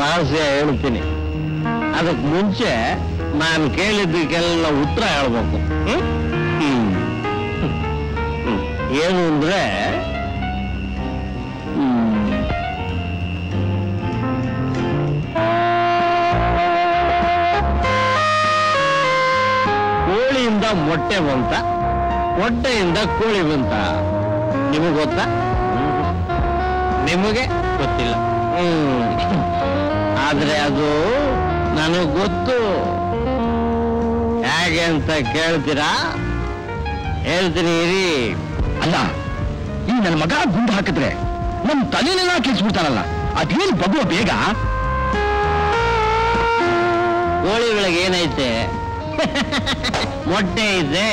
ರಹಸ್ಯ ಹೇಳ್ತೀನಿ. ಅದಕ್ಕೆ ಮುಂಚೆ ನಾನು ಕೇಳಿದ್ದಕ್ಕೆಲ್ಲ ಉತ್ತರ ಹೇಳ್ಬೇಕು. ಏನು ಅಂದ್ರೆ ಕೋಳಿಯಿಂದ ಮೊಟ್ಟೆ ಬಂತ, ಮೊಟ್ಟೆಯಿಂದ ಕೋಳಿ ಬಂತ. ನಿಮಗೆ ಗೊತ್ತಾ? ನಿಮಗೆ ಗೊತ್ತಿಲ್ಲ. ಆದ್ರೆ ಅದು ನನಗೆ ಗೊತ್ತು. ಹೇಗೆ ಅಂತ ಕೇಳ್ತೀರಾ? ಹೇಳ್ತೀನಿ ಇರಿ. ಅಲ್ಲ, ಈ ನನ್ನ ಮಗ ಗುಂಡು ಹಾಕಿದ್ರೆ ನಮ್ ತಲೆನೆಲ್ಲ ಕೆಲ್ಸ್ಬಿಡ್ತಾನಲ್ಲ, ಅದೇನು ಬಗುವ ಬೇಗ. ಕೋಳಿ ಒಳಗೆ ಏನೈತೆ? ಮೊಟ್ಟೆ ಐತೆ.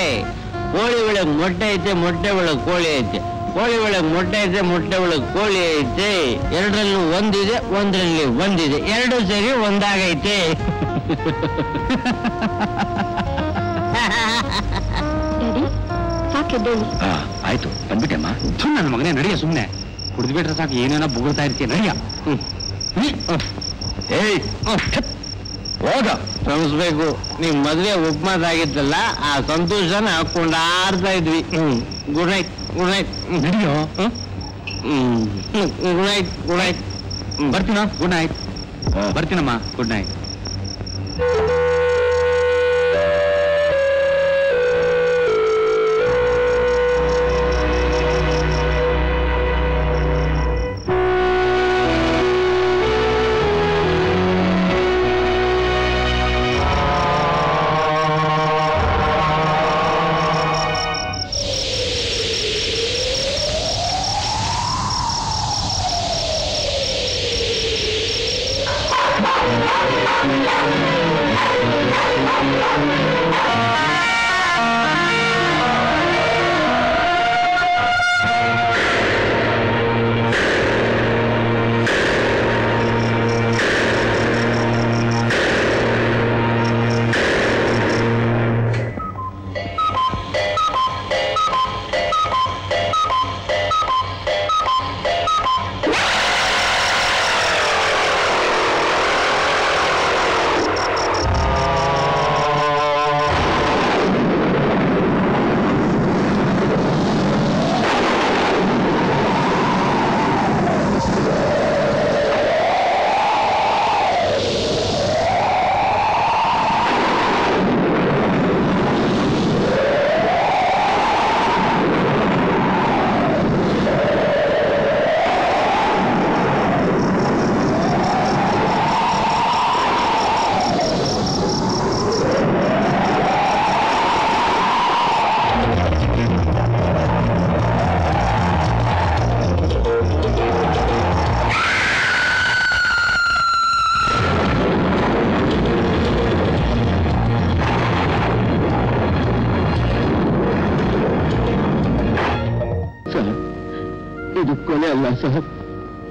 ಕೋಳಿ ಒಳಗೆ ಮೊಟ್ಟೆ ಐತೆ, ಮೊಟ್ಟೆ ಒಳಗೆ ಕೋಳಿ ಐತೆ. ಕೋಳಿ ಒಳಗೆ ಮೊಟ್ಟೆ ಐತೆ, ಮೊಟ್ಟೆ ಒಳಗೆ ಕೋಳಿ ಐತೆ. ಎರಡರಲ್ಲೂ ಒಂದಿದೆ, ಒಂದರಲ್ಲಿ ಒಂದಿದೆ. ಎರಡು ಸೇರಿ ಒಂದಾಗೈತೆ. ಆಯ್ತು, ಬಂದ್ಬಿಟ್ಟೆಮ್ಮ. ನನ್ನ ಮಗನೇ ನಡಿಯ, ಸುಮ್ಮನೆ ಕುಡಿದ್ಬಿಟ್ರೆ ಸಾಕು, ಏನೇನೋ ಬುಗುಳ್ತಾ ಇರ್ತೀಯ. ನಡಿಯ. ಏಯ್ ಹೋಗ. ಶ್ರಮಿಸ್ಬೇಕು. ನಿಮ್ ಮದ್ವೆ ಒಪ್ಪಮಾದಾಗಿತ್ತಲ್ಲ, ಆ ಸಂತೋಷನ ಕೊಂಡಾಡ್ತಾ ಇದ್ವಿ. Good night. Good night. ನಡಿಯೋ. Good night. Good night. ಬರ್ತೀನ. Good night. ಬರ್ತೀನಮ್ಮ. Good night. ಸರ್,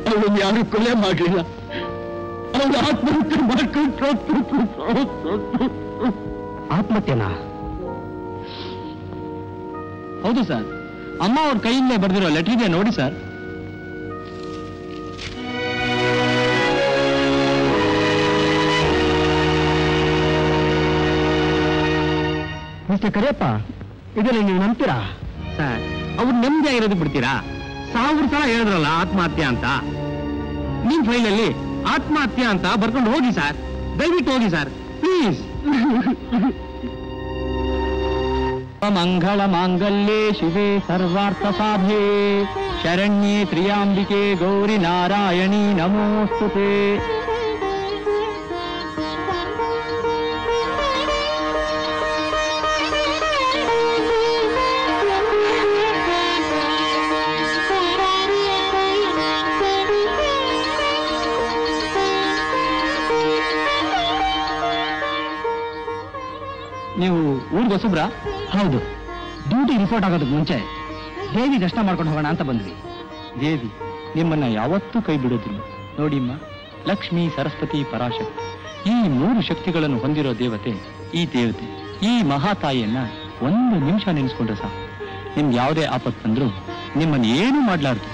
ಅವಳನ್ನು ಯಾರು ಕೊಲೆ ಮಾಡಲಿಲ್ಲ. ಅವಳು ಆತ್ಮಹತ್ಯೆ ಮಾಡ್ಕೊಂಡು. ಆತ್ಮಹತ್ಯೆನಾ? ಹೌದು ಸರ್. ಅಮ್ಮ ಅವ್ರ ಕೈಯಿಂದಲೇ ಬರೆದಿರೋ ಲೆಟರ್ ಇದೆ ನೋಡಿ ಸರ್. ಮಿಸ್ಟರ್ ಕರಿಯಪ್ಪ, ಇದನ್ನ ನೀವು ನಂಬ್ತೀರಾ? ಸರ್, ಅವ್ರು ನೆಮ್ಮದಿ ಆಗಿರೋದು ಬಿಡ್ತೀರಾ? 1000 ಸಲ ಹೇಳಿದ್ರಲ್ಲ ಆತ್ಮಹತ್ಯೆ ಅಂತ. ನಿಮ್ ಫೈಲಲ್ಲಿ ಆತ್ಮಹತ್ಯೆ ಅಂತ ಬರ್ಕೊಂಡು ಹೋಗಿ ಸರ್, ದಯವಿಟ್ಟು ಹೋಗಿ ಸರ್, ಪ್ಲೀಸ್. ಮಂಗಳ ಮಾಂಗಲ್ಯೆ ಶಿವೆ ಸರ್ವಾರ್ಥ ಸಾಧೆ ಶರಣ್ಯೆ ತ್ರಿಯಾಂಬಿಕೆ ಗೌರಿ ನಾರಾಯಣಿ ನಮೋಸ್ತುತೆ. ನೀವು ಊರಿಗೆ ಹೊಸಬ್ರಾ? ಹೌದು. ಡ್ಯೂಟಿ ರಿಪೋರ್ಟ್ ಆಗೋದಕ್ಕೆ ಮುಂಚೆ ದೇವಿ ದರ್ಶನ ಮಾಡ್ಕೊಂಡು ಹೋಗೋಣ ಅಂತ ಬಂದ್ವಿ. ದೇವಿ ನಿಮ್ಮನ್ನ ಯಾವತ್ತೂ ಕೈ ಬಿಡೋದಿಲ್ಲ ನೋಡಿಮ್ಮ. ಲಕ್ಷ್ಮಿ, ಸರಸ್ವತಿ, ಪರಾಶಕ್ತಿ, ಈ 3 ಶಕ್ತಿಗಳನ್ನು ಹೊಂದಿರೋ ದೇವತೆ ಈ ದೇವತೆ. ಈ ಮಹಾತಾಯಿಯನ್ನ 1 ನಿಮಿಷ ನೆನೆಸ್ಕೊಂಡ್ರೆ ಸಾಕು, ನಿಮ್ಗೆ ಯಾವುದೇ ಆಪತ್ತು ಬಂದ್ರೂ ನಿಮ್ಮನ್ನು ಏನೂ ಮಾಡ್ಲಾರ್ದು.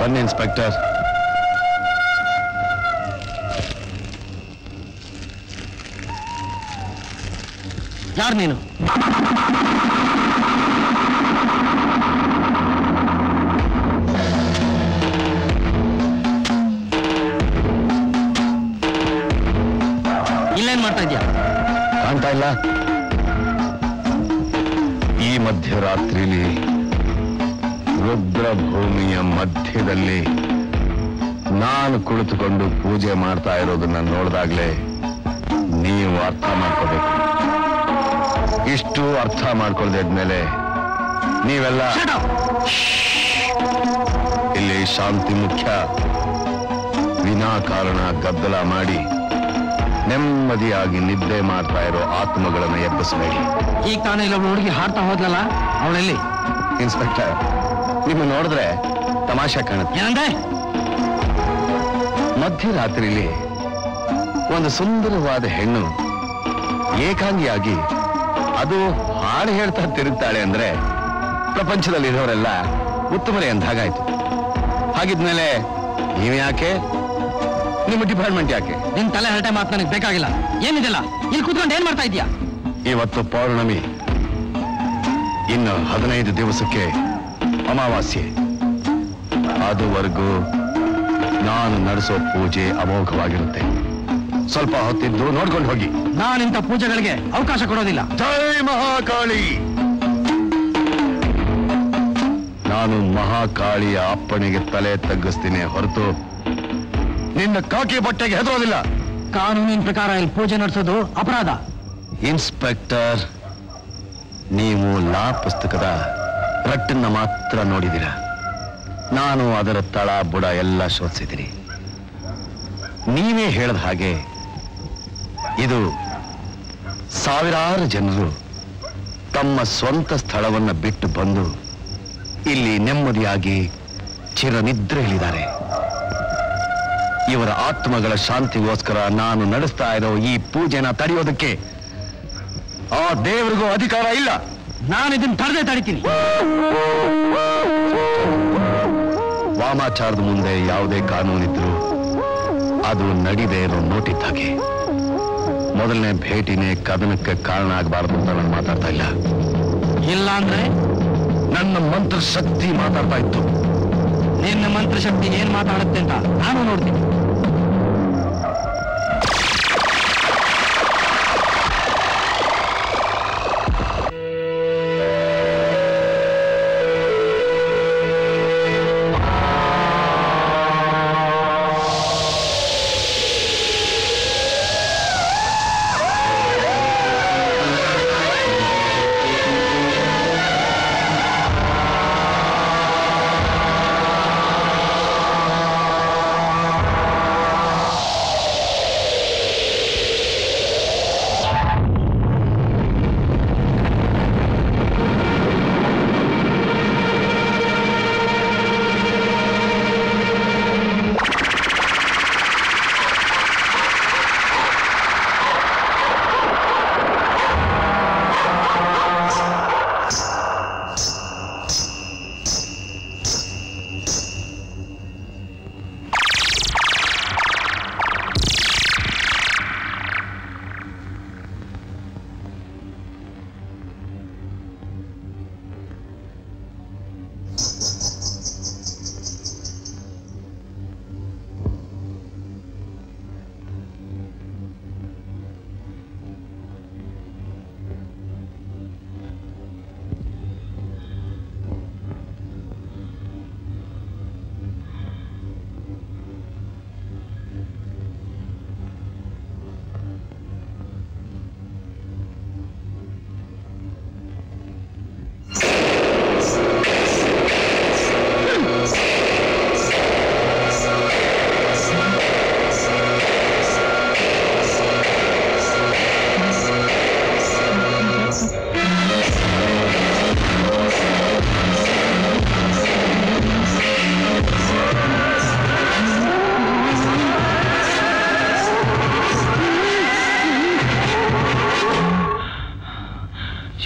ಬನ್ನಿ ಇನ್ಸ್ಪೆಕ್ಟರ್. ಯಾರು ನೀನು? ಇಲ್ಲೇನ್ ಮಾಡ್ತಾ ಇದ್ಯಾ? ಕಾಣ್ತಾ ಇಲ್ಲ? ಈ ಮಧ್ಯರಾತ್ರಿಲಿ ರುದ್ರಭೂಮಿಯ ಮಧ್ಯದಲ್ಲಿ ನಾನು ಕುಳಿತುಕೊಂಡು ಪೂಜೆ ಮಾಡ್ತಾ ಇರೋದನ್ನ ನೋಡಿದಾಗ್ಲೇ ನೀವು ಅರ್ಥ ಮಾಡ್ಕೋಬೇಕು. ಇಷ್ಟು ಅರ್ಥ ಮಾಡ್ಕೊಳ್ದೇದ್ಮೇಲೆ ನೀವೆಲ್ಲ ಇಲ್ಲಿ ಶಾಂತಿ ಮುಖ್ಯ. ವಿನಾಕಾರಣ ಗದ್ದಲ ಮಾಡಿ ನೆಮ್ಮದಿಯಾಗಿ ನಿದ್ದೆ ಮಾಡ್ತಾ ಇರೋ ಆತ್ಮಗಳನ್ನು ಎಬ್ಬಿಸಬೇಡಿ. ಈಗ ತಾನೇ ಇಲ್ಲೊಬ್ಬ ಹುಡುಗಿ ಹಾಡ್ತಾ ಹೋದ್ಲಲ್ಲ, ಅವಳೆಲ್ಲಿ? ಇನ್ಸ್ಪೆಕ್ಟರ್, ನಿಮ್ಮ ನೋಡಿದ್ರೆ ತಮಾಷೆ ಕಾಣುತ್ತೆ. ಏನಂದ್ರೆ? ಮಧ್ಯರಾತ್ರಿಲಿ ಒಂದು ಸುಂದರವಾದ ಹೆಣ್ಣು ಏಕಾಂಗಿಯಾಗಿ ಅದು ಹಾಡು ಹೇಳ್ತಾ ತಿರುಗ್ತಾಳೆ ಅಂದ್ರೆ ಪ್ರಪಂಚದಲ್ಲಿ ಇರೋರೆಲ್ಲ ಉತ್ತಮರೇ ಅಂದಾಗಾಯ್ತು. ಹಾಗಿದ್ಮೇಲೆ ನೀವು ಯಾಕೆ, ನಿಮ್ಮ ಡಿಪಾರ್ಟ್ಮೆಂಟ್ ಯಾಕೆ? ನಿನ್ ತಲೆ ಹರಟೆ ಮಾತು ನನಗೆ ಬೇಕಾಗಿಲ್ಲ. ಏನಿದೆಲ್ಲ ಇಲ್ಲಿ ಕೂತ್ಕೊಂಡು ಏನ್ ಮಾಡ್ತಾ ಇದ್ಯಾ? ಇವತ್ತು ಪೌರ್ಣಮಿ, ಇನ್ನು 15 ದಿವಸಕ್ಕೆ ಅಮಾವಾಸ್ಯೆ. ಅದುವರೆಗೂ ನಾನು ನಡೆಸೋ ಪೂಜೆ ಅಮೋಘವಾಗಿರುತ್ತೆ. ಸ್ವಲ್ಪ ಹೊತ್ತಿದ್ದು ನೋಡ್ಕೊಂಡು ಹೋಗಿ. ನಾನಿಂಥ ಪೂಜೆಗಳಿಗೆ ಅವಕಾಶ ಕೊಡೋದಿಲ್ಲ. ಜೈ ಮಹಾಕಾಳಿ. ನಾನು ಮಹಾಕಾಳಿಯ ಅಪ್ಪಣೆಗೆ ತಲೆ ತಗ್ಗಿಸ್ತೀನಿ ಹೊರತು ನಿನ್ನ ಕಾಕಿ ಬಟ್ಟೆಗೆ ಹೆದರೋದಿಲ್ಲ. ಕಾನೂನಿನ ಪ್ರಕಾರ ಇಲ್ಲಿ ಪೂಜೆ ನಡೆಸೋದು ಅಪರಾಧ. ಇನ್ಸ್ಪೆಕ್ಟರ್, ನೀವು ಲಾ ಪುಸ್ತಕದ ರಟ್ಟನ್ನ ಮಾತ್ರ ನೋಡಿದಿರ. ನಾನು ಅದರ ತಳ ಬುಡ ಎಲ್ಲ ಶೋಧಿಸಿದ್ದೀನಿ. ನೀವೇ ಹೇಳಿದ ಹಾಗೆ ಇದು ಸಾವಿರಾರು ಜನರು ತಮ್ಮ ಸ್ವಂತ ಸ್ಥಳವನ್ನ ಬಿಟ್ಟು ಬಂದು ಇಲ್ಲಿ ನೆಮ್ಮದಿಯಾಗಿ ಚಿರನಿದ್ರೆಯಲ್ಲಿದ್ದಾರೆ. ಇವರ ಆತ್ಮಗಳ ಶಾಂತಿಗೋಸ್ಕರ ನಾನು ನಡೆಸ್ತಾ ಇರೋ ಈ ಪೂಜೆನ ತಡೆಯೋದಕ್ಕೆ ಆ ದೇವರಿಗೂ ಅಧಿಕಾರ ಇಲ್ಲ. ನಾನು ಇದನ್ನು ತಡಿತೀನಿ. ವಾಮಾಚಾರದ ಮುಂದೆ ಯಾವುದೇ ಕಾನೂನಿದ್ರು ಅದು ನಡೀದೇ ಇರೋ ನೋಟಿದ್ದ ಹಾಗೆ. ಮೊದಲನೇ ಭೇಟಿನೇ ಕದನಕ್ಕೆ ಕಾರಣ ಆಗಬಾರದು ಅಂತ ನಾನು ಮಾತಾಡ್ತಾ ಇಲ್ಲ. ಇಲ್ಲ ಅಂದ್ರೆ ನನ್ನ ಮಂತ್ರ ಶಕ್ತಿ ಮಾತಾಡ್ತಾ ಇತ್ತು. ನಿನ್ನ ಮಂತ್ರ ಶಕ್ತಿ ಏನ್ ಮಾತಾಡುತ್ತೆ ಅಂತ ನಾನು ನೋಡ್ತೀನಿ.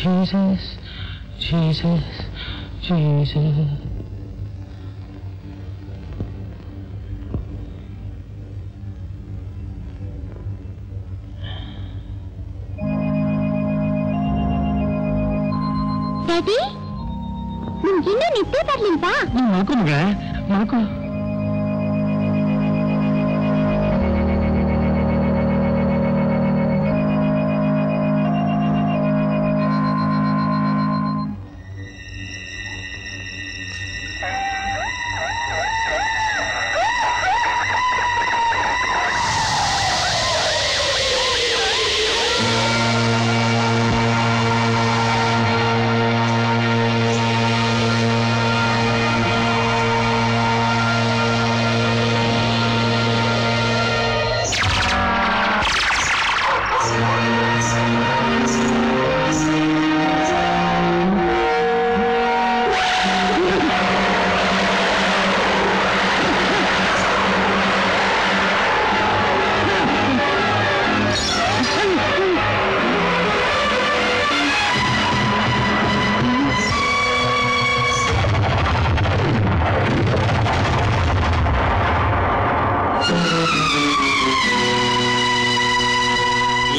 Jesus, Jesus, Jesus. ಡ್ಯಾಡಿ ನಿಮ್ಗಿನ್ನೂ ನಿದ್ದೆ ಬರ್ಲಿಲ್ವಾ? ಮಲ್ಕೊ ಮಗ, ಮಲ್ಕೊ.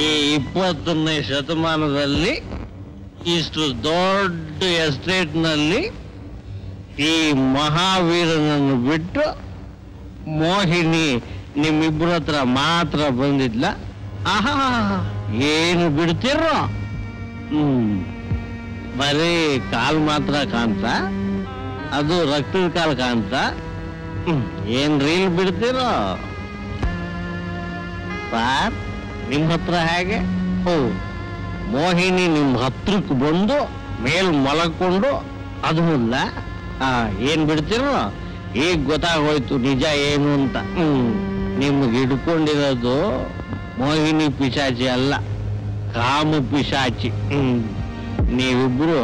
ಈ 20ನೇ ಶತಮಾನದಲ್ಲಿ ಇಷ್ಟು ದೊಡ್ಡ ಎಸ್ಟೇಟ್ನಲ್ಲಿ ಈ ಮಹಾವೀರನನ್ನು ಬಿಟ್ಟು ಮೋಹಿನಿ ನಿಮ್ಮಿಬ್ಬರ ಹತ್ರ ಮಾತ್ರ ಬಂದಿದ್ಲ. ಆಹಾ, ಏನು ಬಿಡ್ತಿರೋ? ಬರೀ ಕಾಲ್ ಮಾತ್ರ ಕಾಣ್ತ, ಅದು ರಕ್ತದ ಕಾಲ್ ಕಾಣ್ತ. ಏನ್ ರೀಲ್ ಬಿಡ್ತಿರೋ ಸಾರ್? ನಿಮ್ ಹತ್ರ ಹೇಗೆ? ಮೋಹಿನಿ ನಿಮ್ ಹತ್ರಕ್ಕೆ ಬಂದು ಮೇಲ್ ಮಲಕೊಂಡು ಅದು ಇಲ್ಲ. ಏನ್ ಬಿಡ್ತಿರೋ? ಈಗ ಗೊತ್ತಾಗೋಯ್ತು ನಿಜ ಏನು ಅಂತ. ನಿಮ್ಗೆ ಹಿಡ್ಕೊಂಡಿರೋದು ಮೋಹಿನಿ ಪಿಶಾಚಿ ಅಲ್ಲ, ಕಾಮ ಪಿಶಾಚಿ. ನೀವಿಬ್ರು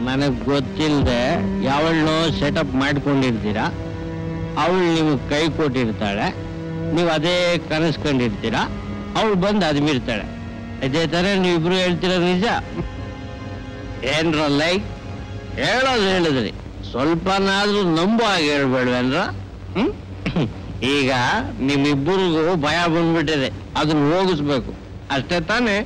ನನಗ್ ಗೊತ್ತಿಲ್ಲದೆ ಯಾವಳನ್ನೋ ಸೆಟಪ್ ಮಾಡ್ಕೊಂಡಿರ್ತೀರಾ. ಅವಳು ನಿಮಗೆ ಕೈ ಕೊಟ್ಟಿರ್ತಾಳೆ, ನೀವು ಅದೇ ಕನಸ್ಕೊಂಡಿರ್ತೀರಾ. ಅವಳು ಬಂದು ಅದ್ಮಿರ್ತಾಳೆ. ಅದೇ ತರ ನೀವಿಬ್ರು ಹೇಳ್ತೀರ ನಿಜ? ಏನ್ರ ಲೈಕ್ ಹೇಳೋದು ಹೇಳಿದ್ರಿ, ಸ್ವಲ್ಪನಾದ್ರೂ ನಂಬೋ ಹಾಗೆ ಹೇಳ್ಬೇಡ್ವೇನ್ರ? ಈಗ ನಿಮ್ಮಿಬ್ಬರಿಗೂ ಭಯ ಬಂದ್ಬಿಟ್ಟಿದೆ, ಅದನ್ನ ಹೋಗಿಸ್ಬೇಕು ಅಷ್ಟೇ ತಾನೇ?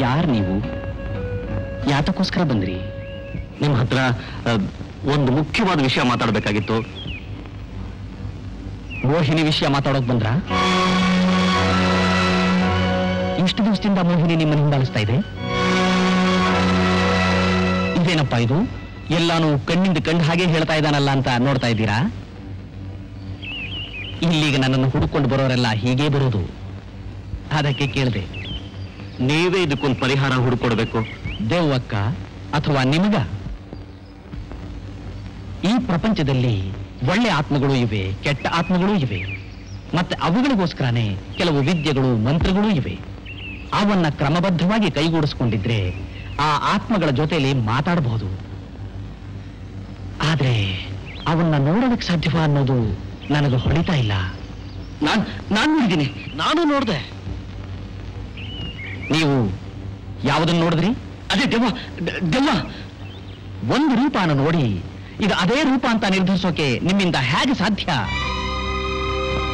ಯಾರು ನೀವು? ಯಾತಕ್ಕೋಸ್ಕರ ಬಂದ್ರಿ? ನಿಮ್ಮ ಹತ್ರ ಒಂದು ಮುಖ್ಯವಾದ ವಿಷಯ ಮಾತಾಡಬೇಕಾಗಿತ್ತು. ಮೋಹಿನಿ ವಿಷಯ ಮಾತಾಡೋಕ್ ಬಂದ್ರ? ಇಷ್ಟು ದಿವಸದಿಂದ ಮೋಹಿನಿ ನಿಮ್ಮನ್ನು ಹಿಂಬಾಲಿಸ್ತಾ ಇದೆ. ಇದೇನಪ್ಪ ಇದು? ಎಲ್ಲಾನು ಕಣ್ಣಿಂದ ಕಂಡು ಹಾಗೆ ಹೇಳ್ತಾ ಇದ್ದಾನಲ್ಲ ಅಂತ ನೋಡ್ತಾ ಇದ್ದೀರಾ? ಇಲ್ಲಿಗ ನನ್ನನ್ನು ಹುಡುಕೊಂಡು ಬರೋರೆಲ್ಲ ಹೀಗೆ ಬರೋದು. ಅದಕ್ಕೆ ಕೇಳಿದೆ, ನೀವೇ ಇದಕ್ಕೊಂದು ಪರಿಹಾರ ಹುಡುಕೊಡ್ಬೇಕು. ದೇವಕ್ಕ ಅಥವಾ ನಿಮಗ? ಈ ಪ್ರಪಂಚದಲ್ಲಿ ಒಳ್ಳೆ ಆತ್ಮಗಳು ಇವೆ, ಕೆಟ್ಟ ಆತ್ಮಗಳೂ ಇವೆ. ಮತ್ತೆ ಅವುಗಳಿಗೋಸ್ಕರನೇ ಕೆಲವು ವಿದ್ಯೆಗಳು, ಮಂತ್ರಗಳೂ ಇವೆ. ಅವನ್ನ ಕ್ರಮಬದ್ಧವಾಗಿ ಕೈಗೂಡಿಸ್ಕೊಂಡಿದ್ರೆ ಆ ಆತ್ಮಗಳ ಜೊತೆಲಿ ಮಾತಾಡಬಹುದು. ಆದ್ರೆ ಅವನ್ನ ನೋಡೋದಕ್ಕೆ ಸಾಧ್ಯವ ಅನ್ನೋದು ನನಗೆ ಹೊಳಿತಾ ಇಲ್ಲ. ನಾನು ನೋಡಿದ್ದೀನಿ, ನಾನು ನೋಡ್ದೆ. ನೀವು ಯಾವುದನ್ನು ನೋಡಿದ್ರಿ? ಅದೇ ದೆವ್ವ. ಒಂದು ರೂಪನ ನೋಡಿ ಇದು ಅದೇ ರೂಪ ಅಂತ ನಿರ್ಧರಿಸೋಕೆ ನಿಮ್ಮಿಂದ ಹೇಗೆ ಸಾಧ್ಯ?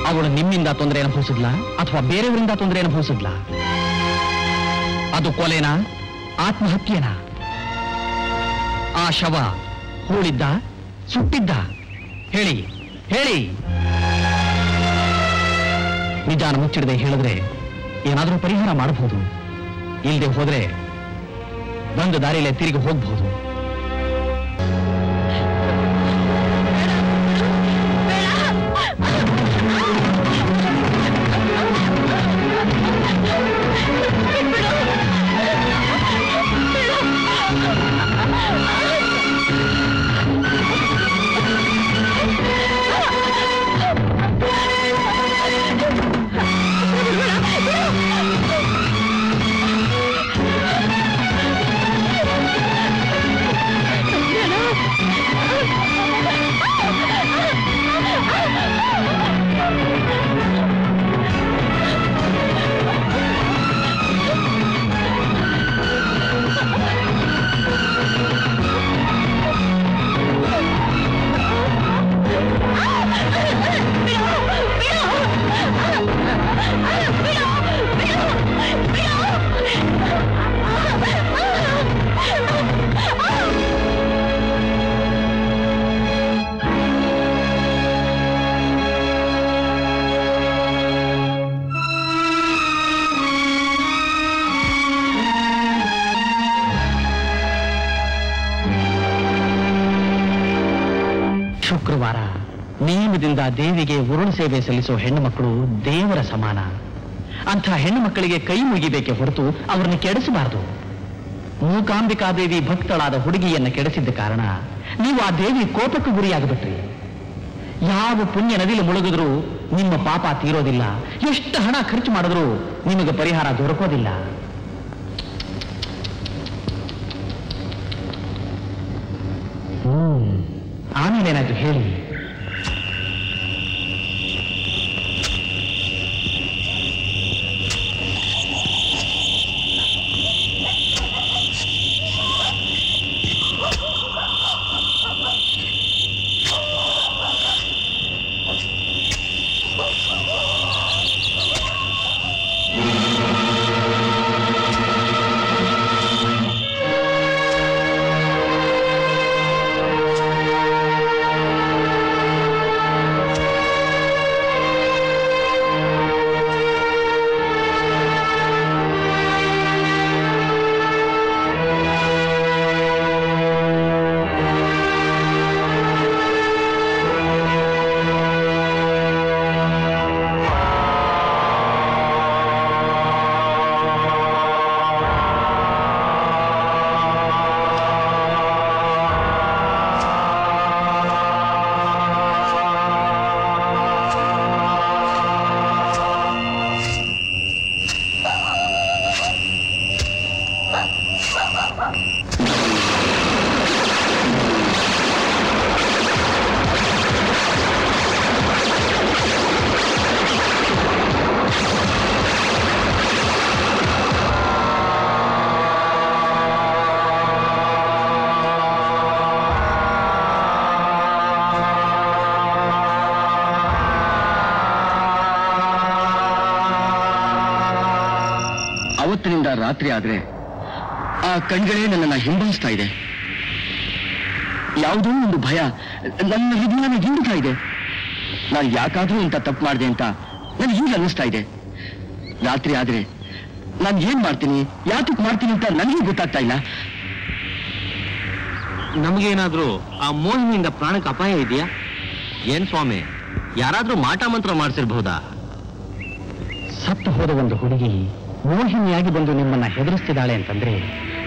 ಅವಳು ನಿಮ್ಮಿಂದ ತೊಂದರೆ ಅನುಭವಿಸಿದ್ಲಾ ಅಥವಾ ಬೇರೆಯವರಿಂದ ತೊಂದರೆ ಅನುಭವಿಸಿದ್ಲಾ? ಅದು ಕೊಲೆನಾ, ಆತ್ಮಹತ್ಯೆನಾ? ಆ ಶವ ಹೂಳಿದ್ದ, ಸುಟ್ಟಿದ್ದ? ಹೇಳಿ ಹೇಳಿ. ನಿಜಾನ ಮುಚ್ಚಿಡದೆ ಹೇಳಿದ್ರೆ ಏನಾದರೂ ಪರಿಹಾರ ಮಾಡಬಹುದು. ಇಲ್ಲದೆ ಹೋದ್ರೆ ಒಂದು ದಾರಿಯಲ್ಲೇ ತಿರುಗಿ ಹೋಗ್ಬಹುದು. ಗೌರವದಿಂದ ದೇವಿಗೆ ಉರುಳು ಸೇವೆ ಸಲ್ಲಿಸೋ ಹೆಣ್ಣು ಮಕ್ಕಳು ದೇವರ ಸಮಾನ. ಅಂಥ ಹೆಣ್ಣು ಮಕ್ಕಳಿಗೆ ಕೈ ಮುಗಿಬೇಕೆ ಹೊರತು ಅವರನ್ನು ಕೆಡಿಸಬಾರದು. ಮೂಕಾಂಬಿಕಾದೇವಿ ಭಕ್ತಳಾದ ಹುಡುಗಿಯನ್ನು ಕೆಡಿಸಿದ್ದ ಕಾರಣ ನೀವು ಆ ದೇವಿ ಕೋಪಕ್ಕೆ ಗುರಿಯಾಗಬಿಟ್ರಿ. ಯಾವ ಪುಣ್ಯ ನದಿಲಿ ಮುಳುಗಿದ್ರೂ ನಿಮ್ಮ ಪಾಪ ತೀರೋದಿಲ್ಲ. ಎಷ್ಟು ಹಣ ಖರ್ಚು ಮಾಡಿದ್ರೂ ನಿಮಗೆ ಪರಿಹಾರ ದೊರಕೋದಿಲ್ಲ. ಆಮೇಲೇನಾದ್ರು ಹೇಳಿ. ಅವತ್ತಿನಿಂದ ರಾತ್ರಿ ಆದ್ರೆ ಆ ಕಣ್ಗಳೇ ನನ್ನನ್ನು ಹಿಂಬಾಲಿಸ್ತಾ ಇದೆ. ಯಾವುದೋ ಒಂದು ಭಯ ನನ್ನ ಹೃದಯನ ಹಿಂಡ್ತಾ ಇದೆ. ನಾನು ಯಾಕಾದ್ರೂ ಇಂಥ ತಪ್ಪು ಮಾಡಿದೆ ಅಂತ ನನಗೆ ಹೀಗೆ ಅನ್ನಿಸ್ತಾ ಇದೆ. ರಾತ್ರಿ ಆದ್ರೆ ನಾನು ಏನ್ ಮಾಡ್ತೀನಿ, ಯಾತಕ್ಕೆ ಮಾಡ್ತೀನಿ ಅಂತ ನನಗೆ ಗೊತ್ತಾಗ್ತಾ ಇಲ್ಲ. ನಮಗೇನಾದ್ರೂ ಆ ಮೋಹಿನಿಯಿಂದ ಪ್ರಾಣಕ್ಕೆ ಅಪಾಯ ಇದೆಯಾ? ಏನ್ ಸ್ವಾಮಿ, ಯಾರಾದ್ರೂ ಮಾಟ ಮಂತ್ರ ಮಾಡಿಸಿರ್ಬಹುದಾ? ಸತ್ತು ಹೋದ ಒಂದು ಹುಡುಗಿ ಮೋಹಿನಿಯಾಗಿ ಬಂದು ನಿಮ್ಮನ್ನ ಹೆದರಿಸ್ತಿದ್ದಾಳೆ ಅಂತಂದ್ರೆ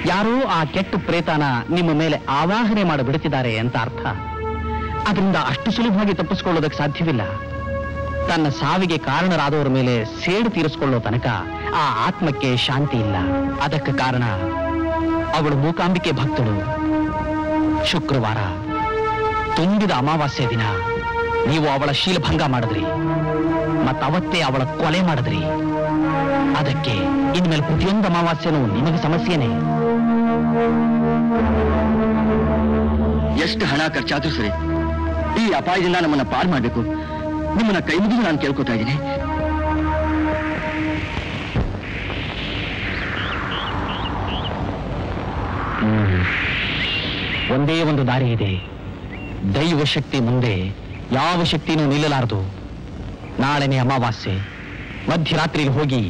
ಯಾರೋ ಆ ಕೆಟ್ಟ ಪ್ರೇತಾನ ನಿಮ್ಮ ಮೇಲೆ ಆವಾಹನೆ ಮಾಡಿ ಬಿಡುತ್ತಿದ್ದಾರೆ ಅಂತ ಅರ್ಥ. ಅದರಿಂದ ಅಷ್ಟು ಸುಲಭವಾಗಿ ತಪ್ಪಿಸ್ಕೊಳ್ಳೋದಕ್ಕೆ ಸಾಧ್ಯವಿಲ್ಲ. ತನ್ನ ಸಾವಿಗೆ ಕಾರಣರಾದವರ ಮೇಲೆ ಸೇಡು ತೀರಿಸಿಕೊಳ್ಳೋ ತನಕ ಆ ಆತ್ಮಕ್ಕೆ ಶಾಂತಿ ಇಲ್ಲ. ಅದಕ್ಕೆ ಕಾರಣ ಅವಳು ಮೂಕಾಂಬಿಕೆ ಭಕ್ತಳು. ಶುಕ್ರವಾರ ತುಂಬಿದ ಅಮಾವಾಸ್ಯೆ ದಿನ ನೀವು ಅವಳ ಶೀಲಭಂಗ ಮಾಡಿದ್ರಿ, ಮತ್ತವತ್ತೇ ಅವಳ ಕೊಲೆ ಮಾಡಿದ್ರಿ. ಅದಕ್ಕೆ ಇನ್ಮೇಲೆ ಪ್ರತಿಯೊಂದು ಅಮಾವಾಸ್ಯೆನೂ ನಿಮಗೆ ಸಮಸ್ಯೆನೇ. ಎಷ್ಟು ಹಣ ಖರ್ಚಾದ್ರೂ ಸರಿ, ಈ ಅಪಾಯದಿಂದ ನಮ್ಮನ್ನ ಪಾರು ಮಾಡಬೇಕು. ನಿಮ್ಮನ್ನ ಕೈ ಮುಗಿದು ನಾನು ಕೇಳ್ಕೊತಾ ಇದ್ದೀನಿ. ಒಂದೇ ಒಂದು ದಾರಿ ಇದೆ. ದೈವ ಶಕ್ತಿ ಮುಂದೆ ಯಾವ ಶಕ್ತಿನೂ ನಿಲ್ಲಲಾರದು. ನಾಳೆನೇ ಅಮಾವಾಸ್ಯೆ. ಮಧ್ಯರಾತ್ರಿಯಲ್ಲಿ ಹೋಗಿ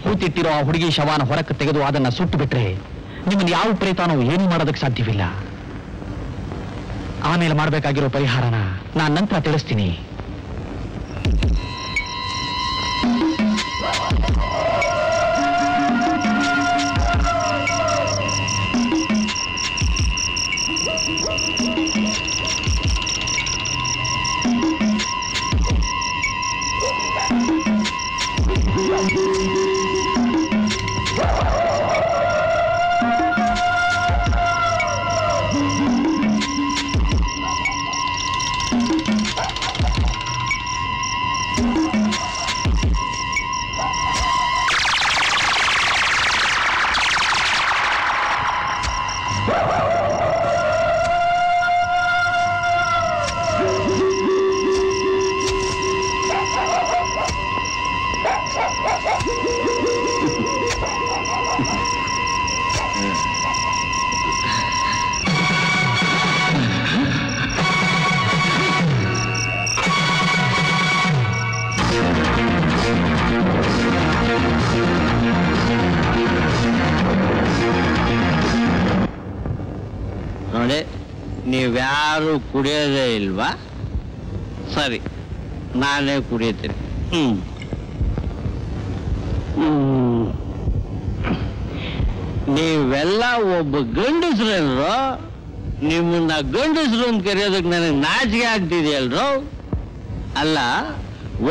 ಕೂತಿಟ್ಟಿರೋ ಆ ಹುಡುಗಿ ಶವಾನ ಹೊರಕ್ಕೆ ತೆಗೆದು ಅದನ್ನ ಸುಟ್ಟು ಬಿಟ್ರೆ ನಿಮ್ಮನ್ನು ಯಾವ ಪ್ರೇತಾನೋ ಏನೂ ಮಾಡೋದಕ್ಕೆ ಸಾಧ್ಯವಿಲ್ಲ. ಆಮೇಲೆ ಮಾಡಬೇಕಾಗಿರೋ ಪರಿಹಾರನ ನಾನು ನಂತರ ತಿಳಿಸ್ತೀನಿ. ನೋಡಿ, ನೀವ್ಯಾರು ಕುಡಿಯೋದೇ ಇಲ್ವಾ? ಸರಿ, ನಾನೇ ಕುಡಿತೀನಿ. ನೀವೆಲ್ಲ ಒಬ್ಬ ಗಂಡಸ್ರೇನ್ರು, ನಿಮ್ಮನ್ನ ಗಂಡಸ್ರು ಅಂತ ಕರೆಯೋದಕ್ಕೆ ನನಗೆ ನಾಚಿಕೆ ಆಗ್ತಿದೆಯಲ್ರು. ಅಲ್ಲ,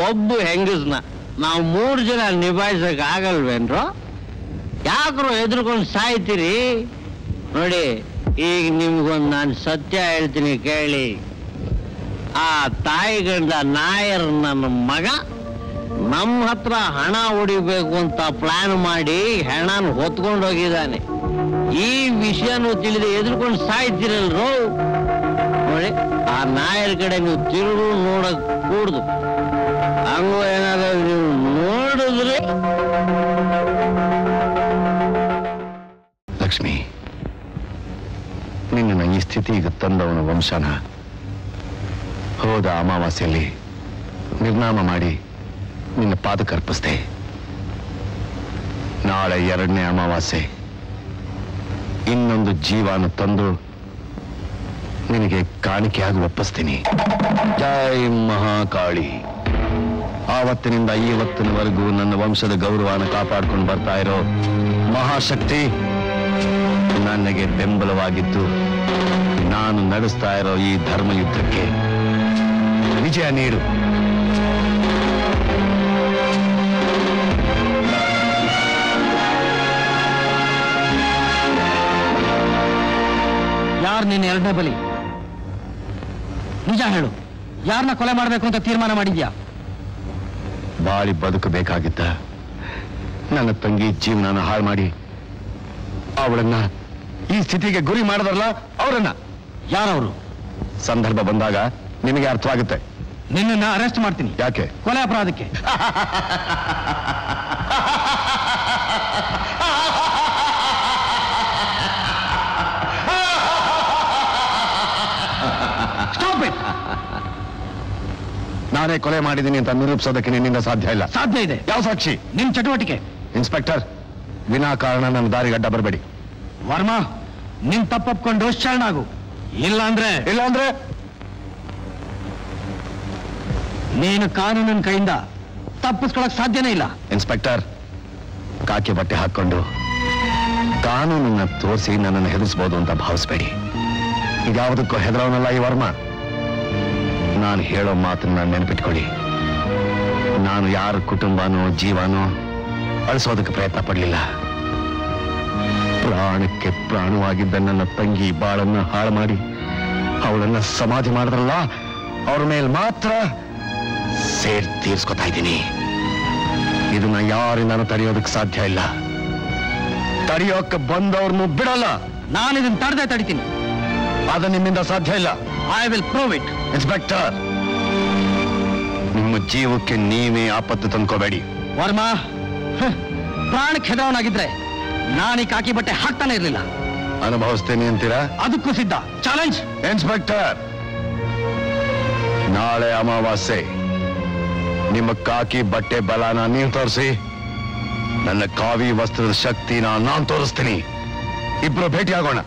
ಒಬ್ಬ ಹೆಂಗಸ್ನ ನಾವು 3 ಜನ ನಿಭಾಯಿಸಕ್ ಆಗಲ್ವೇನ್ರು? ಯಾಕ್ರು ಹೆದರ್ಕೊಂಡು ಸಾಯ್ತೀರಿ? ನೋಡಿ, ಈಗ ನಿಮ್ಗೊಂದು ನಾನು ಸತ್ಯ ಹೇಳ್ತೀನಿ ಕೇಳಿ. ಆ ತಾಯಿ ಗಂಡ ನಾಯರ್ ನನ್ನ ಮಗ ನಮ್ಮ ಹತ್ರ ಹಣ ಹೊಡಿಬೇಕು ಅಂತ ಪ್ಲಾನ್ ಮಾಡಿ ಹಣನ ಹೊತ್ಕೊಂಡು ಹೋಗಿದ್ದಾನೆ. ಈ ವಿಷಯನೂ ತಿಳಿದು ಎದುರ್ಕೊಂಡು ಸಾಯ್ತಿರಲ್ರು. ನೋಡಿ, ಆ ನಾಯರ್ ಕಡೆ ನೀವು ತಿರುగు ನೋಡಕ್ ಕೂಡ್ದು. ಹಂಗೂ ಏನಾದ್ರು ನೀವು ನೋಡಿದ್ರೆ. ಲಕ್ಷ್ಮಿ, ನಿನ್ನ ಈ ಸ್ಥಿತಿಗೆ ತಂದವನ ವಂಶನ ಹೋದ ಅಮಾವಾಸ್ಯೆಯಲ್ಲಿ ನಿರ್ನಾಮ ಮಾಡಿ ನಿನ್ನ ಪಾದಕ್ಕೆ ಅರ್ಪಿಸ್ದೆ. ನಾಳೆ 2ನೇ ಅಮಾವಾಸ್ಯೆ ಇನ್ನೊಂದು ಜೀವನ ತಂದು ನಿನಗೆ ಕಾಣಿಕೆಯಾಗಿ ಒಪ್ಪಿಸ್ತೀನಿ. ಜೈ ಮಹಾಕಾಳಿ. ಆವತ್ತಿನಿಂದ ಇವತ್ತಿನವರೆಗೂ ನನ್ನ ವಂಶದ ಗೌರವನ ಕಾಪಾಡ್ಕೊಂಡು ಬರ್ತಾ ಇರೋ ಮಹಾಶಕ್ತಿ ನನಗೆ ಬೆಂಬಲವಾಗಿದ್ದು ನಾನು ನಡೆಸ್ತಾ ಇರೋ ಈ ಧರ್ಮ ಯುದ್ಧಕ್ಕೆ ವಿಜಯ ನೀಡು. ಯಾರು ನಿನ್ನ 2ನೇ ಬಲಿ? ನಿಜ ಹೇಳು, ಯಾರನ್ನ ಕೊಲೆ ಮಾಡಬೇಕು ಅಂತ ತೀರ್ಮಾನ ಮಾಡಿದ್ಯಾ? ಬಾಳಿ ಬದುಕಬೇಕಾಗಿದ್ದ ನನ್ನ ತಂಗಿ ಜೀವನನ ಹಾಳು ಮಾಡಿ ಅವಳನ್ನ ಈ ಸ್ಥಿತಿಗೆ ಗುರಿ ಮಾಡಿದ್ರಲ್ಲ, ಅವರನ್ನ. ಯಾರವರು? ಸಂದರ್ಭ ಬಂದಾಗ ನಿಮಗೆ ಅರ್ಥವಾಗುತ್ತೆ. ನಿನ್ನನ್ನ ಅರೆಸ್ಟ್ ಮಾಡ್ತೀನಿ. ಯಾಕೆ? ಕೊಲೆ ಅಪರಾಧಕ್ಕೆ. ನಾನೇ ಕೊಲೆ ಮಾಡಿದ್ದೀನಿ ಅಂತ ನಿರೂಪಿಸೋದಕ್ಕೆ ನಿನ್ನಿಂದ ಸಾಧ್ಯ ಇಲ್ಲ. ಸಾಧ್ಯ ಇದೆ. ಯಾವ ಸಾಕ್ಷಿ? ನಿನ್ ಚಟುವಟಿಕೆ. ಇನ್ಸ್ಪೆಕ್ಟರ್, ವಿನಾಕಾರಣ ನನ್ನ ದಾರಿಗೆ ಅಡ್ಡ ಬರಬೇಡಿ. ವರ್ಮಾ, ನಿನ್ ತಪ್ಪೊಪ್ಕೊಂಡು ಶರಣಾಗು. ಇಲ್ಲ ಅಂದ್ರೆ ನೀನು ಕಾನೂನಿನ ಕೈಯಿಂದ ತಪ್ಪಿಸ್ಕೊಳಕ್ ಸಾಧ್ಯನೇ ಇಲ್ಲ. ಇನ್ಸ್ಪೆಕ್ಟರ್, ಕಾಕಿ ಬಟ್ಟೆ ಹಾಕೊಂಡು ಕಾನೂನನ್ನ ತೋರಿಸಿ ನನ್ನನ್ನು ಹೆದರಿಸಬಹುದು ಅಂತ ಭಾವಿಸ್ಬೇಡಿ. ಇದ್ಯಾವುದಕ್ಕೂ ಹೆದರವನಲ್ಲ ಈ ವರ್ಮ. ನಾನು ಹೇಳೋ ಮಾತನ್ನ ನೆನಪಿಟ್ಕೊಳ್ಳಿ. ನಾನು ಯಾರ ಕುಟುಂಬನೋ ಜೀವನೋ ಅಳಿಸೋದಕ್ಕೆ ಪ್ರಯತ್ನ ಪಡಲಿಲ್ಲ. ಪ್ರಾಣಕ್ಕೆ ಪ್ರಾಣವಾಗಿದ್ದ ನನ್ನ ತಂಗಿ ಬಾಳನ್ನ ಹಾಳು ಮಾಡಿ ಅವಳನ್ನ ಸಮಾಧಿ ಮಾಡಿದ್ರಲ್ಲ, ಅವ್ರ ಮೇಲೆ ಮಾತ್ರ ಸೇರ್ ತೀರ್ಸ್ಕೊತಾ ಇದ್ದೀನಿ. ಇದನ್ನ ಯಾರಿಂದಾನು ತಡೆಯೋದಕ್ಕೆ ಸಾಧ್ಯ ಇಲ್ಲ. ತಡೆಯೋಕ್ಕೆ ಬಂದವ್ರನ್ನು ಬಿಡಲ್ಲ. ನಾನು ಇದನ್ನ ತಡಿತೀನಿ. ಅದು ನಿಮ್ಮಿಂದ ಸಾಧ್ಯ ಇಲ್ಲ. I will prove it. Inspector, ನಿಮ್ಮ ಜೀವಕ್ಕೆ ನೀವೇ ಆಪತ್ತು ತಂದ್ಕೋಬೇಡಿ. ವರ್ಮಾ, ಪ್ರಾಣಕ್ಕೆ ಹೆದರವನಾಗಿದ್ರೆ ನಾನೀ ಕಾಕಿ ಬಟ್ಟೆ ಹಾಕ್ತಾನೆ ಇರ್ಲಿಲ್ಲ. ಅನುಭವಿಸ್ತೇನೆ ಅಂತೀರಾ? ಅದಕ್ಕೂ ಸಿದ್ಧ. ಚಾಲೆಂಜ್. ಇನ್ಸ್ಪೆಕ್ಟರ್, ನಾಳೆ ಅಮಾವಾಸ್ಯೆ ನಿಮ್ಮ ಕಾಕಿ ಬಟ್ಟೆ ಬಲನ ನೀವು ತೋರಿಸಿ, ನನ್ನ ಕಾವಿ ವಸ್ತ್ರದ ಶಕ್ತಿನ ನಾನು ತೋರಿಸ್ತೀನಿ. ಇಬ್ರು ಭೇಟಿಯಾಗೋಣ.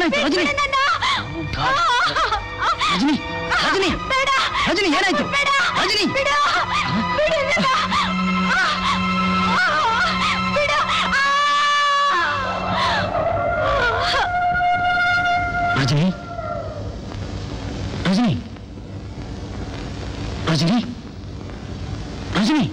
ಏನಾಯ್ತು ರಜನಿ? ರಜನಿ ರಜನಿ ರಜನಿ ಏನಾಯ್ತು ರಜನಿ? ರಜನಿ ರಜನಿ ರಜನಿ ರಜನಿ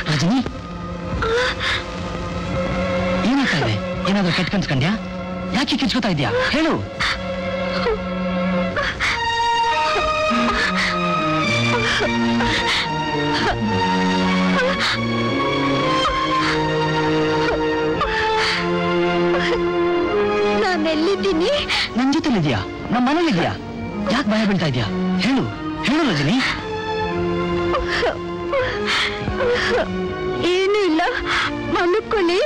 ರಜನಿ ಏನಾಗ್ತಾ ಇದೆ? ಏನಾದ್ರೂ ಕೆಟ್ಟ ಕನ್ಸ್ಕೊಂಡ್ಯಾ? ಯಾಕೆ ಕಿರ್ಚ್ಕೋತಾ ಇದ್ಯಾ ಹೇಳು. ನಾನೆಲ್ಲಿದ್ದೀನಿ? ನನ್ ಜೊತೆಲಿದ್ಯಾ? ನಮ್ಮ ಮನೇಲಿದ್ಯಾ? ಯಾಕೆ ಭಯ ಬೀಳ್ತಾ ಇದ್ಯಾ? ಹೇಳು ಹೇಳು ರಜನಿ. ಏನೂ ಇಲ್ಲ, ಮಲ್ಕೊಳ್ಳಿ.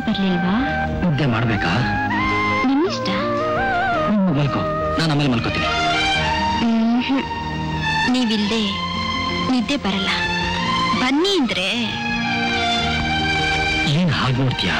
ಬರ್ಲಿಲ್ವಾ? ನಿದ್ದೆ ಮಾಡ್ಬೇಕಾ? ನಿಮ್ಮಿಷ್ಟ. ಮಲ್ಕೋ, ನಾನು ಆಮೇಲೆ ಮಲ್ಕೋತೀನಿ. ನೀವಿಲ್ದೆ ನಿದ್ದೆ ಬರಲ್ಲ. ಬನ್ನಿ ಅಂದ್ರೆ ಏನ್ ಹಾಗೆ ನೋಡ್ತೀಯಾ?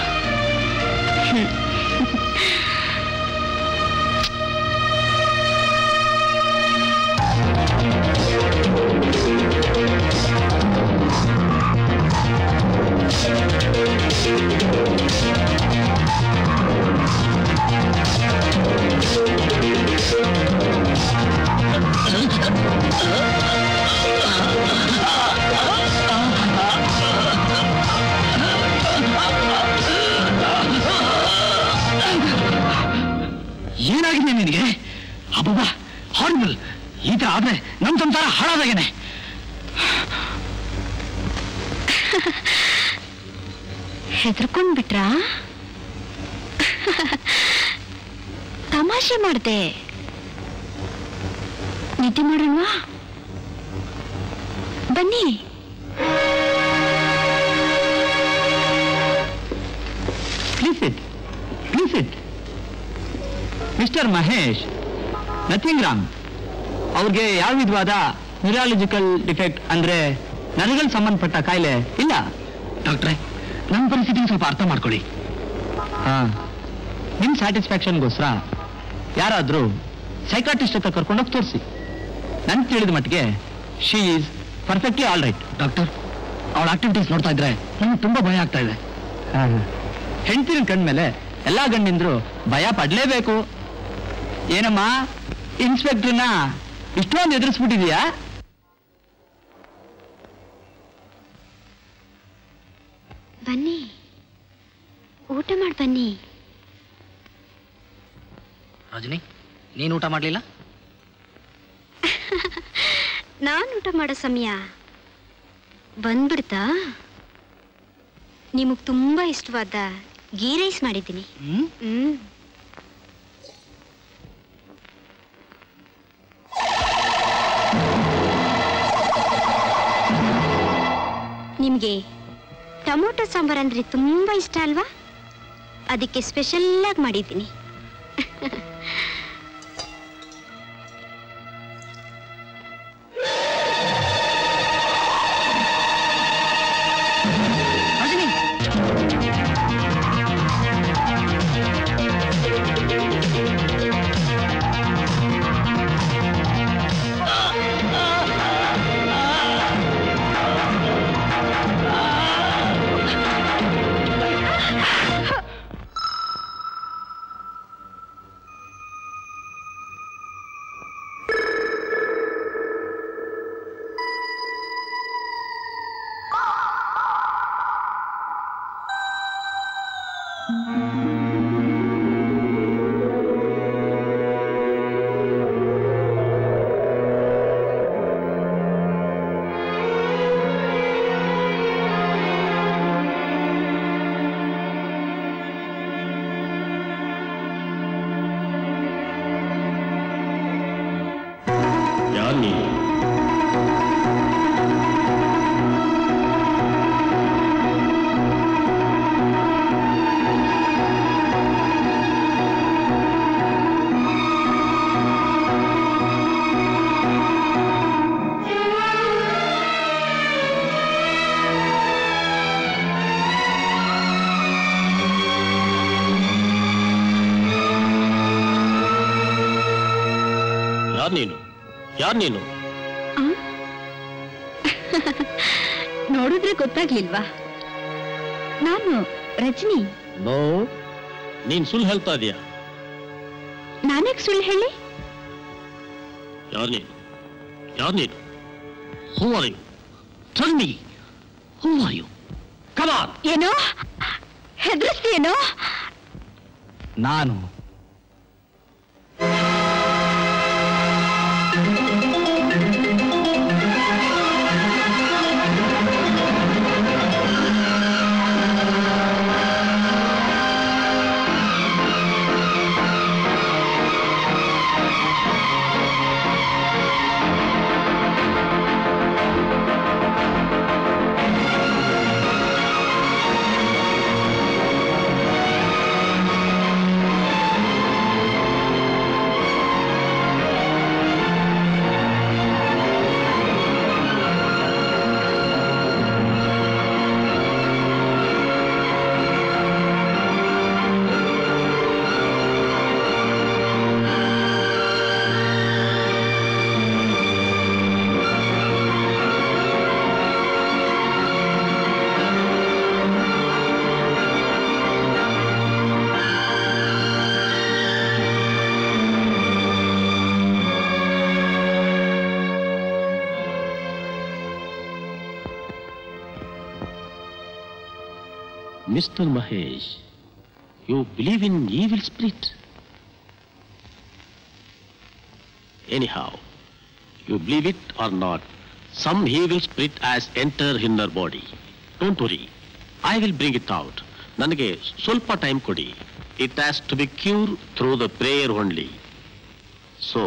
ಏನಾಗಿದೆ ನಿನಗೆ? ಅಬ್ಬಬ್ಬಾ, ಹಾರಿಬಲ್. ಈ ತರ ಆದ್ರೆ ನಮ್ ಸಂಸಾರ ಹಾಳಾದಾಗೇನೆ. ಹೆದರ್ಕೊಂಡ್ಬಿಟ್ರಾ? ತಮಾಷೆ ಮಾಡ್ದೆ. ನಿದ್ದೆ ಮಾಡೋಣವಾ? ಬನ್ನಿ. Please it, please it. Mister Mahesh, nothing wrong. ಅವ್ರಿಗೆ ಯಾವ ವಿಧವಾದ ನ್ಯೂರಾಲಜಿಕಲ್ ಡಿಫೆಕ್ಟ್ ಅಂದ್ರೆ ನರಗಳಿಗೆ ಸಂಬಂಧಪಟ್ಟ ಕಾಯಿಲೆ ಇಲ್ಲ. ಡಾಕ್ಟ್ರೆ, ನನ್ನ ಪರಿಸ್ಥಿತಿನ ಸ್ವಲ್ಪ ಅರ್ಥ ಮಾಡ್ಕೊಳ್ಳಿ. ನಿಮ್ ಸ್ಯಾಟಿಸ್ಫ್ಯಾಕ್ಷನ್ಗೋಸ್ಕರ ಯಾರಾದ್ರೂ ಸೈಕಾಟ್ರಿಸ್ಟ್ ಹತ್ರ ಕರ್ಕೊಂಡೋಗಿ ತೋರಿಸಿ. ನನ್ ತಿಳಿದ ಮಟ್ಟಿಗೆ she is perfectly all right. Doctor, ಅವಳ ಆಕ್ಟಿವಿಟೀಸ್ ನೋಡ್ತಾ ಇದ್ರೆ ನನಗೆ ತುಂಬಾ ಭಯ ಆಗ್ತಾ ಇದೆ. ಹೆಂಡತಿನ ಕಂಡ್ಮೇಲೆ ಎಲ್ಲಾ ಗಂಡಿಂದ್ರು ಭಯ ಪಡ್ಲೇಬೇಕು. ಏನಮ್ಮ, ಇನ್ಸ್ಪೆಕ್ಟರ್ನ ಇಷ್ಟೊಂದು ಎದುರಿಸ್ಬಿಟ್ಟಿದೀಯಾ? ಬನ್ನಿ, ಊಟ ಮಾಡಿ ಬನ್ನಿ. ರಜನಿ, ನೀನು ಊಟ ಮಾಡ್ಲಿಲ್ಲ? ನಾನು ಊಟ ಮಾಡೋ ಸಮಯ ಬಂದ್ಬಿಡ್ತಾ? ನಿಮಗ್ ತುಂಬಾ ಇಷ್ಟವಾದ ಗೀ ರೈಸ್ ಮಾಡಿದ್ದೀನಿ. ನಿಮ್ಗೆ ಟೊಮೊಟೊ ಸಾಂಬಾರ್ ಅಂದ್ರೆ ತುಂಬಾ ಇಷ್ಟ ಅಲ್ವಾ? ಅದಕ್ಕೆ ಸ್ಪೆಷಲ್ ಆಗಿ ಮಾಡಿದ್ದೀನಿ. ಯಾರು ನೀನು? ನೋಡಿದ್ರೆ ಗೊತ್ತಾಗ್ಲಿಲ್ವಾ? ನಾನು ರಜನಿ. ನೋ, ನೀನ್ ಸುಳ್ಳು ಹೇಳ್ತಾ ಇದೀಯ. ನಾನ್ಯಾಕೆ ಸುಳ್ಳು ಹೇಳಿ? ಯಾರು ನೀನು? ಯಾರು ನೀನು? Who are you? Tell me. Who are you? Come on. ಏನೋ ಹೆದರಿಸ್ತೀಯೇನೋ? ನಾನು Mr. Mahesh, you believe in evil spirit? Anyhow, you believe it or not, some evil spirit has entered in her body. Don't worry, I will bring it out. Nanage ಸ್ವಲ್ಪ time kodi. It has to be cured through the prayer only. So,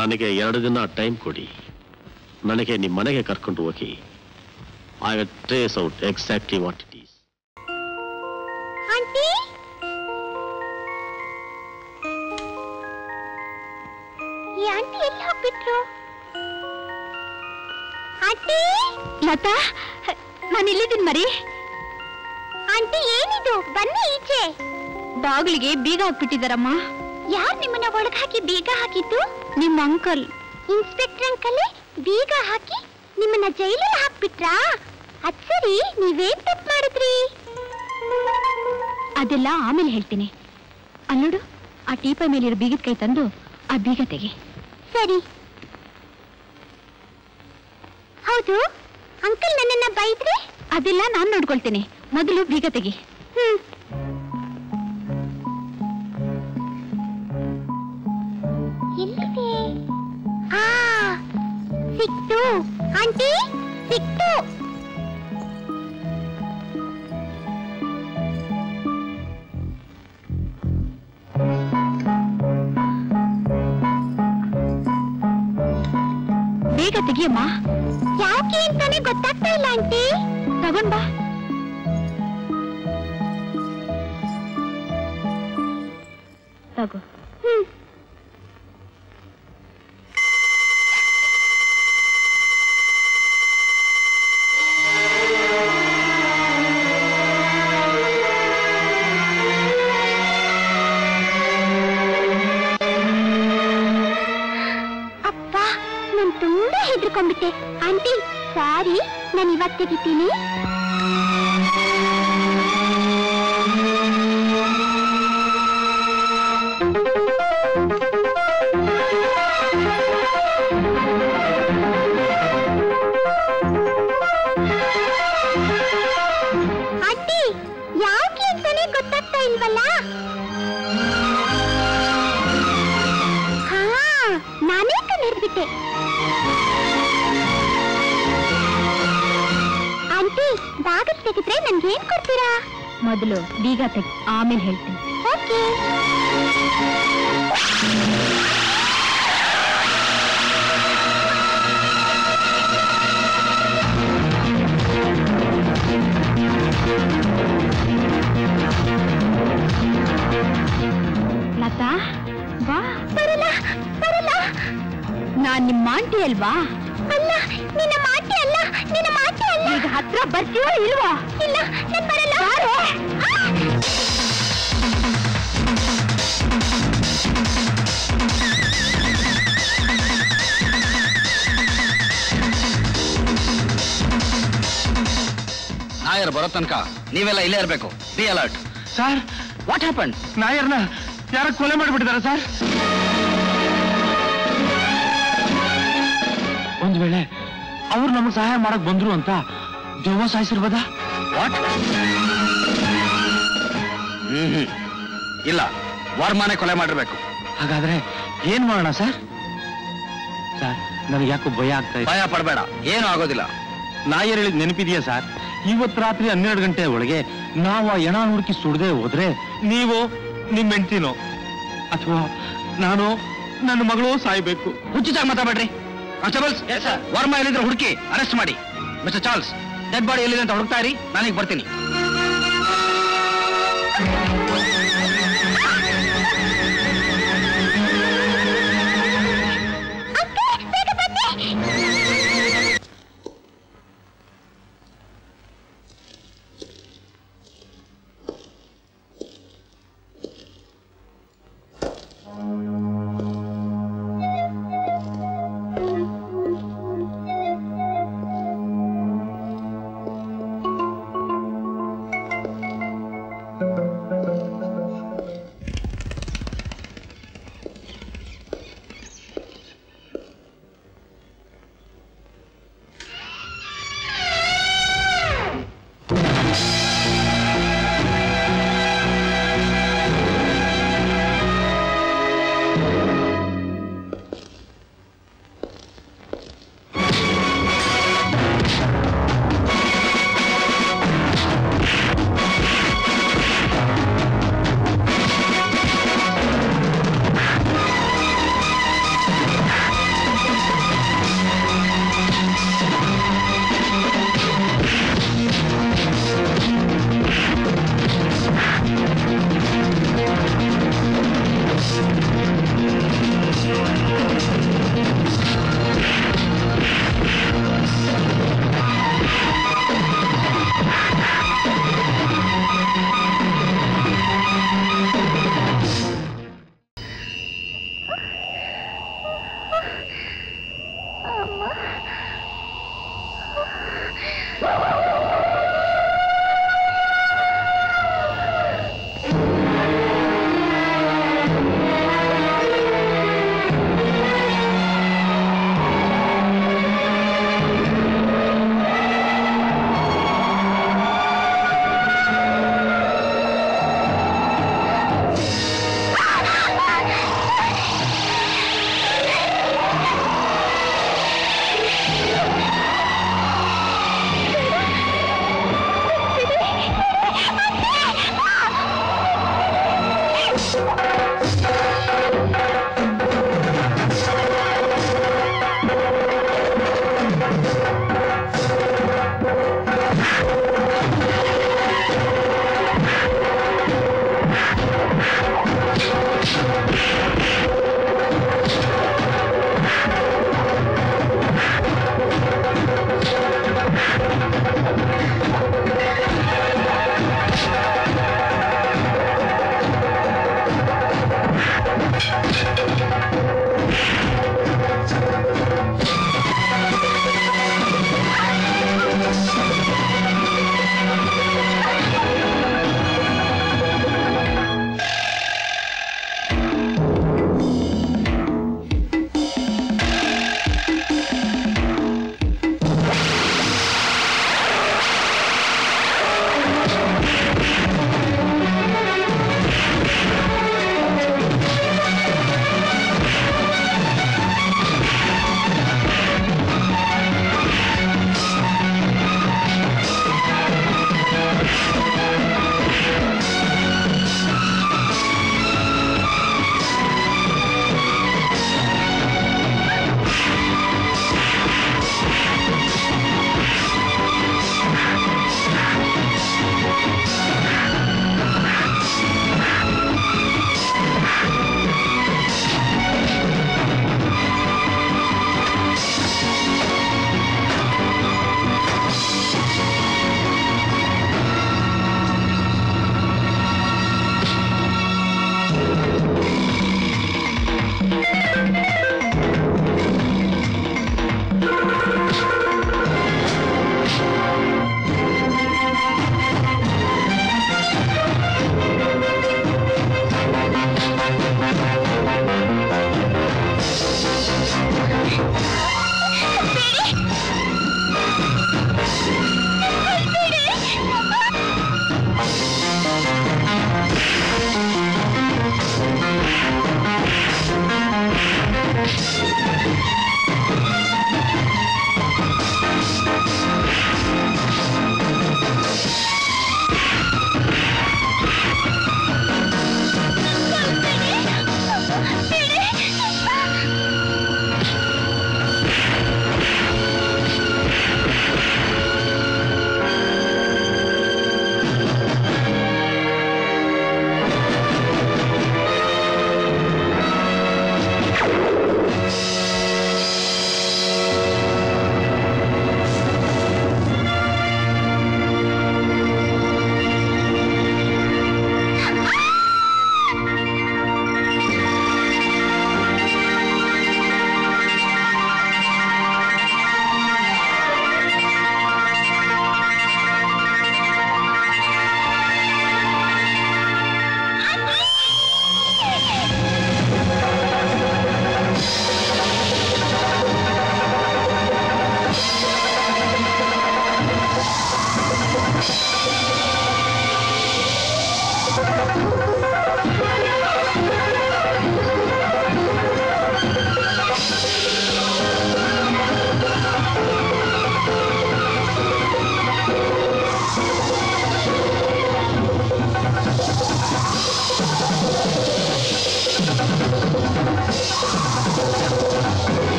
ನನಗೆ 2 ದಿನ time kodi. ನನಗೆ ನಿಮ್ಮ ಮನೆಗೆ ಕರ್ಕೊಂಡು ಹೋಗಿ. I will trace out exactly what it is. Lata, ನಾನು ಇಲ್ಲಿದ್ದೀನಿ ಮರಿ. ಆಂಟಿ ಏನಿದು? ಬನ್ನಿ ಈಚೆ. ಬಾಗಿಲಿಗೆ ಬೀಗ ಹಾಕ್ಬಿಟ್ಟಿದಾರಮ್ಮ. ಯಾರು ನಿಮ್ಮನ್ನ ಒಳಗೆ ಹಾಕಿ ಬೀಗ ಹಾಕಿದ್ದು? ನಿಮ್ಮ ಅಂಕಲ್. ಇನ್ಸ್ಪೆಕ್ಟರ್ ಅಂಕಲ್ ಬೀಗ ಹಾಕಿ ನಿಮ್ಮನ್ನ ಜೈಲಲ್ಲಿ ಹಾಕ್ಬಿಟ್ರಾ? ಅದ್ ಸರಿ, ನೀವೇನ್ ತಪ್ಪು ಮಾಡಿದ್ರಿ? ಅದೆಲ್ಲ ಆಮೇಲೆ ಹೇಳ್ತೀನಿ. ಅಲ್ಲೋಡು, ಆ ಟೀಪೈ ಮೇಲಿರೋ ಬೀಗದ ಕೈ ತಂದು ಆ ಬೀಗ ತೆಗೆ. ಸರಿ. ಹೌದು, ಅಂಕಲ್ ನನ್ನನ್ನ ಬೈದ್ರೆ? ಅದೆಲ್ಲ ನಾನು ನೋಡ್ಕೊಳ್ತೇನೆ. ಮೊದಲು ಬೀಗ ತೆಗಿ. ಎಲ್ಲಿದೆ? ಸಿಕ್ತು ಆಂಟಿ, ಸಿಕ್ತು. ತೆಗಿಯಮ್ಮ. ಯಾಕೆ ಅಂತಾನೆ ಗೊತ್ತಾಗ್ತಾ ಇಲ್ಲ ಆಂಟಿ. ತಗೊಂಡ್ ಬಾ. ತಗೋ. ಹೆದರ್ಕೊಂಡ್ಬಿಟ್ಟೆ ಆಂಟಿ. ಸಾರಿ, ನಾನು ಇವತ್ತು ತೆಗಿತೀನಿ. ಆಂಟಿ, ಯಾಕೆ ಅಂತಾನೆ ಗೊತ್ತಾಗ್ತಾ ಇಲ್ವಲ್ಲ? ಹಾ, ನಾನೇ ಕಣ್ಣಿಡ್ಬಿಟ್ಟೆ. ಆಂಟಿ, ಬಾಗಿಲು ತೆಗೆದ್ರೆ ನನ್ಗೆ ಏನ್ ಕೊಡ್ತೀರಾ? ಮೊದಲು ಬೀಗ ತೆಗಿ, ಆಮೇಲೆ ಹೇಳ್ತೀನಿ. ಓಕೆ. ಲತಾ, ಬಾ. ಬರಲ್ಲ ಬರಲ್ಲ. ನಾನ್ ನಿಮ್ಮ ಆಂಟಿ ಅಲ್ವಾ? ಅಲ್ಲ, ನಿನ್ನ ಮಾಟಿ ಅಲ್ಲ, ನಿನ್ನ ಮಾಟಿ ಅಲ್ಲ. ಈಗ ಹತ್ರ ಬರ್ತೀವೋ ಇಲ್ವೋ? ಇಲ್ಲ, ನಾನು ಬರಲ್ಲ. ನಾಯರ್ ಬರೋ ತನಕ ನೀವೆಲ್ಲ ಇಲ್ಲೇ ಇರಬೇಕು. Be alert. Sir, what happen? ನಾಯರ್ನ ಯಾರ ಕೊಲೆ ಮಾಡಿಬಿಟ್ಟಿದ್ದಾರೆ ಸರ್. ಒಂದ್ ವೇಳೆ ಅವ್ರು ನಮಗೆ ಸಹಾಯ ಮಾಡಕ್ ಬಂದ್ರು ಅಂತ ದೆವ್ವ ಸಾಯಿಸಿರ್ಬೋದಾ? ವಾಟ್? ಇಲ್ಲ, ವರ್ಮಾನೆ ಕೊಲೆ ಮಾಡಿರ್ಬೇಕು. ಹಾಗಾದ್ರೆ ಏನ್ ಮಾಡೋಣ ಸರ್? ಸರ್, ನನಗೆ ಯಾಕೋ ಭಯ ಆಗ್ತಾ ಇದೆ. ಭಯ ಪಡಬೇಡ, ಏನೂ ಆಗೋದಿಲ್ಲ. ನಾಯರ್ ಹೇಳಿದ್ ನೆನಪಿದೆಯಾ ಸರ್? ಇವತ್ತು ರಾತ್ರಿ 12 ಗಂಟೆ ಒಳಗೆ ನಾವು ಆ ಎಣ ಹುಡುಕಿ ಸುಡದೆ ಹೋದ್ರೆ ನೀವು ನಿಮ್ ಹೆಂಡ್ತಿನೋ ಅಥವಾ ನಾನು ನನ್ನ ಮಗಳು ಸಾಯ್ಬೇಕು. ಹುಚ್ಚಿದಾಗ ಮಾತಾಡ್ಬೇಡ್ರಿ. ಕಾನ್ಸ್ಟೇಬಲ್ಸ್, ವರ್ಮಾ ಎಲ್ಲಿದ್ರೆ ಹುಡುಕಿ ಅರೆಸ್ಟ್ ಮಾಡಿ. ಮಿಸ್ಟರ್ ಚಾರ್ಲ್ಸ್, ಡೆಡ್ ಬಾಡಿ ಎಲ್ಲಿದೆ ಅಂತ ಹುಡುಕ್ತಾ ಇರಿ, ನಾನೀಗ ಬರ್ತೀನಿ.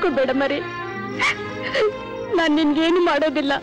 ಹೆದರ್ಕೋಬೇಡ ಮರಿ. ನಾನ್ ನಿನ್ಗೇನು ಮಾಡೋದಿಲ್ಲ.